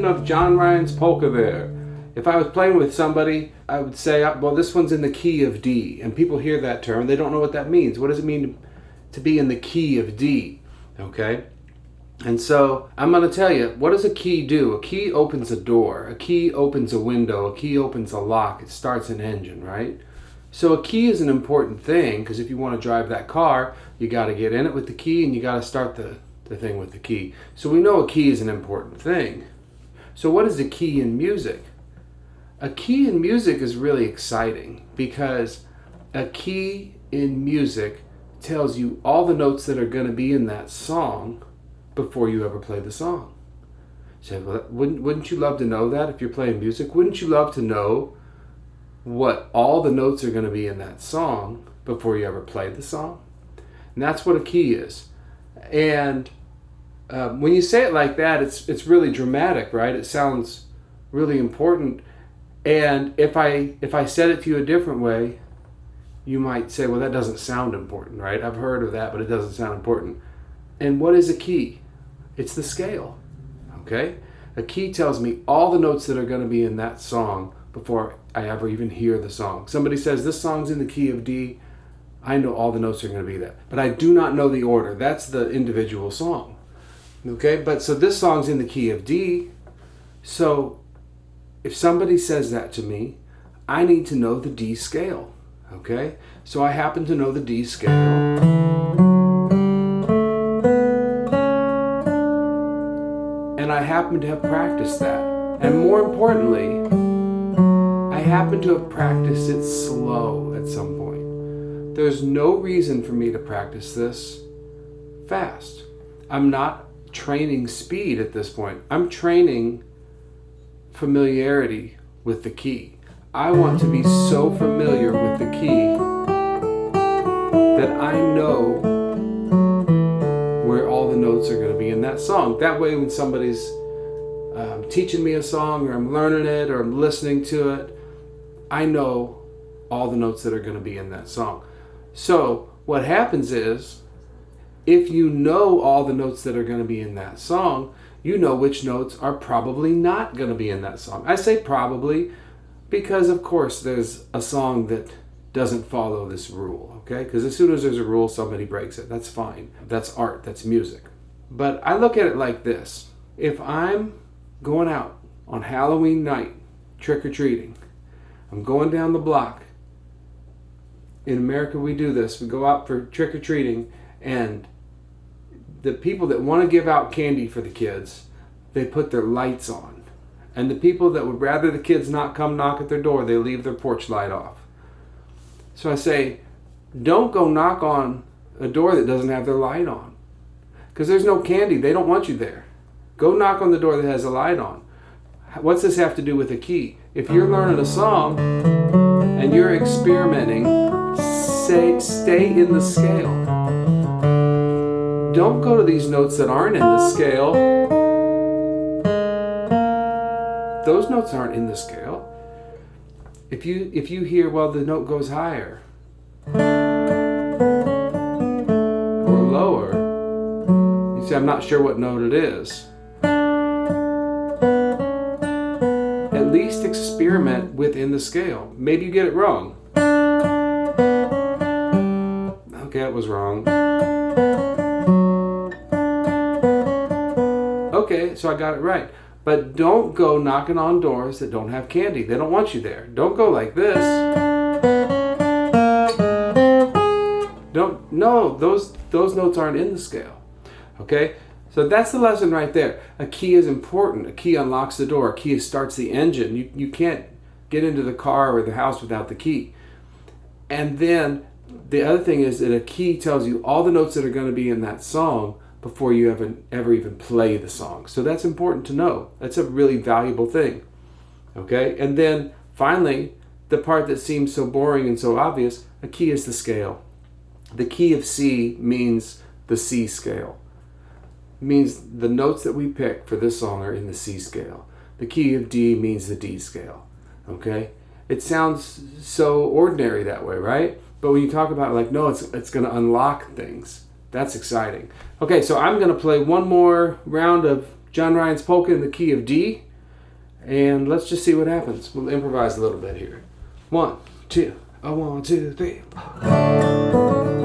version of John Ryan's polka there. If I was playing with somebody, I would say, well, this one's in the key of D. And people hear that term. They don't know what that means. What does it mean to be in the key of D? Okay? And so I'm going to tell you, what does a key do? A key opens a door. A key opens a window. A key opens a lock. It starts an engine, right? So a key is an important thing, because if you want to drive that car, you got to get in it with the key and you got to start the thing with the key. So we know a key is an important thing. So what is a key in music? A key in music is really exciting, because a key in music tells you all the notes that are going to be in that song before you ever play the song. So well, wouldn't you love to know that if you're playing music? Wouldn't you love to know what all the notes are going to be in that song before you ever play the song? And that's what a key is. And when you say it like that, it's really dramatic, right? It sounds really important. And if I said it to you a different way, you might say, well, that doesn't sound important, right? I've heard of that, but it doesn't sound important. And what is a key? It's the scale, okay? A key tells me all the notes that are going to be in that song before I ever even hear the song. Somebody says, this song's in the key of D. I know all the notes are going to be there. But I do not know the order. That's the individual song, okay? But so this song's in the key of D. So if somebody says that to me, I need to know the D scale, okay? So I happen to know the D scale. And I happen to have practiced that. And more importantly, I happen to have practiced it slow at some point. There's no reason for me to practice this fast. I'm not training speed at this point. I'm training familiarity with the key. I want to be so familiar with the key that I know where all the notes are going to be in that song. That way when somebody's teaching me a song, or I'm learning it, or I'm listening to it, I know all the notes that are going to be in that song. So what happens is, if you know all the notes that are going to be in that song, you know which notes are probably not going to be in that song. I say probably because, of course, there's a song that doesn't follow this rule, okay? Because as soon as there's a rule, somebody breaks it. That's fine. That's art. That's music. But I look at it like this. If I'm going out on Halloween night, trick-or-treating, I'm going down the block. In America, we do this. We go out for trick-or-treating, and the people that want to give out candy for the kids, they put their lights on. And the people that would rather the kids not come knock at their door, they leave their porch light off. So I say, don't go knock on a door that doesn't have their light on, because there's no candy. They don't want you there. Go knock on the door that has a light on. What's this have to do with a key? If you're learning a song and you're experimenting, stay in the scale. Don't go to these notes that aren't in the scale. Those notes aren't in the scale. If you hear, well, the note goes higher or lower, you say, I'm not sure what note it is. At least experiment within the scale. Maybe you get it wrong. Okay, it was wrong. Okay, so I got it right. But don't go knocking on doors that don't have candy. They don't want you there. Don't go like this. No, those notes aren't in the scale. Okay? So that's the lesson right there. A key is important. A key unlocks the door. A key starts the engine. You can't get into the car or the house without the key. And then the other thing is that a key tells you all the notes that are going to be in that song before you ever even play the song. So that's important to know. That's a really valuable thing. Okay? And then finally, the part that seems so boring and so obvious, a key is the scale. The key of C means the C scale. It means the notes that we pick for this song are in the C scale. The key of D means the D scale. Okay? It sounds so ordinary that way, right? But when you talk about it, like, no, it's going to unlock things. That's exciting. Okay, so I'm going to play one more round of John Ryan's polka in the key of D. And let's just see what happens. We'll improvise a little bit here. 1, 2, 1, 2, 3.